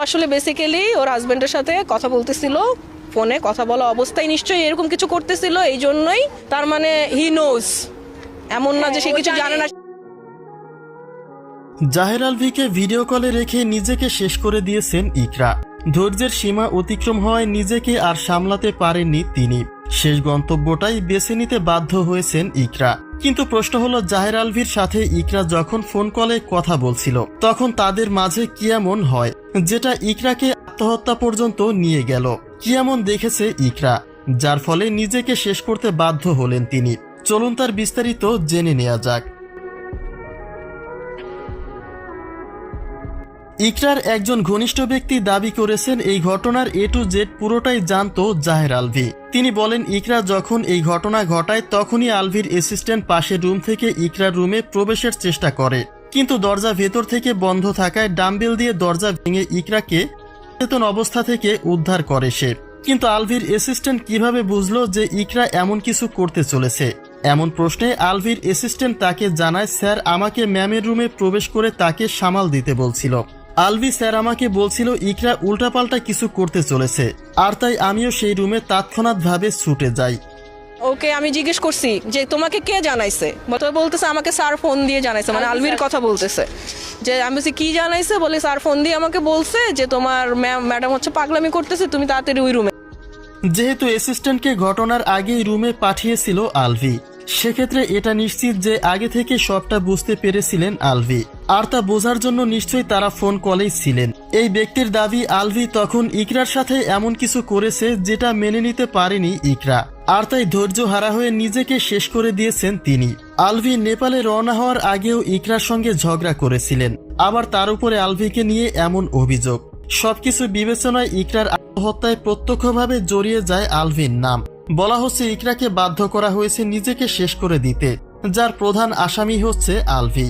আসলে বেসিক্যালি ওর হাজবেন্ডের সাথে কথা বলতেছিল, ফোনে কথা বলা অবস্থায় নিশ্চয়ই এরকম কিছু করতেছিল, এই জন্যই তার মানে হি নোজ, এমন না যে সে কিছু জানে না। জাহের আলভিকে ভিডিও কলে রেখে নিজেকে শেষ করে দিয়েছেন ইকরা। ধৈর্যের সীমা অতিক্রম হওয়ায় নিজেকে আর সামলাতে পারেননি তিনি। শেষ গন্তব্যটাই বেছে নিতে বাধ্য হয়েছেন ইকরা। কিন্তু প্রশ্ন হলো, জাহের আলভির সাথে ইকরা যখন ফোন কলে কথা বলছিল তখন তাদের মাঝে কি এমন হয় যেটা ইকরাকে আত্মহত্যা পর্যন্ত নিয়ে গেল? কি এমন দেখেছে ইকরা যার ফলে নিজেকে শেষ করতে বাধ্য হলেন তিনি? চলুন তার বিস্তারিত জেনে নেওয়া যাক। ইকরার একজন ঘনিষ্ঠ ব্যক্তি দাবি করেছেন এই ঘটনার A to Z পুরোটাই জানতো জাহের আলভি। তিনি বলেন, ইকরা যখন এই ঘটনা ঘটায় তখনই আলভির অ্যাসিস্ট্যান্ট পাশের রুম থেকে ইকরার রুমে প্রবেশের চেষ্টা করে, কিন্তু দরজা ভেতর থেকে বন্ধ থাকায় ডাম্বেল দিয়ে দরজা ভেঙে ইকরাকে অচেতন অবস্থা থেকে উদ্ধার করে সে। কিন্তু আলভির অ্যাসিস্ট্যান্ট কিভাবে বুঝলো যে ইকরা এমন কিছু করতে চলেছে? এমন প্রশ্নে আলভির অ্যাসিস্ট্যান্ট তাকে জানায়, স্যার আমাকে ম্যামের রুমে প্রবেশ করে তাকে সামাল দিতে বলছিল। আলভি, স্যার আমাকে বলছিল ইকরা উল্টাপাল্টা কিছু করতে চলেছে, আর তাই আমিও সেই রুমে তৎক্ষণাৎভাবে ছুটে যাই। ওকে আমি জিজ্ঞেস করছি যে তোমাকে কে জানাইছে, বলতেছে আমাকে স্যার ফোন দিয়ে জানাইছে, মানে আলভির কথা বলতেছে। যে আমি বলছি কি জানাইছে, বলে স্যার ফোন দিয়ে আমাকে বলছে যে তোমার ম্যাডাম হচ্ছে পাগলামি করতেছে, তুমি তাড়াতাড়ি ওই রুমে। যেহেতু অ্যাসিস্ট্যান্টকে ঘটনার আগেই রুমে পাঠিয়েছিল আলভি, সেক্ষেত্রে এটা নিশ্চিত যে আগে থেকে সবটা বুঝতে পেরেছিলেন আলভি, আর তা বোঝার জন্য নিশ্চয়ই তারা ফোন কলেই ছিলেন। এই ব্যক্তির দাবি, আলভি তখন ইকরার সাথে এমন কিছু করেছে যেটা মেনে নিতে পারেনি ইকরা, আর তাই ধৈর্য হারা হয়ে নিজেকে শেষ করে দিয়েছেন তিনি। আলভি নেপালে রওনা হওয়ার আগেও ইকরার সঙ্গে ঝগড়া করেছিলেন, আবার তার উপরে আলভিকে নিয়ে এমন অভিযোগ। সবকিছু বিবেচনায় ইকরার আত্মহত্যায় প্রত্যক্ষভাবে জড়িয়ে যায় আলভির নাম। বলা হচ্ছে ইকরাকে বাধ্য করা হয়েছে নিজেকে শেষ করে দিতে, যার প্রধান আসামি হচ্ছে আলভি।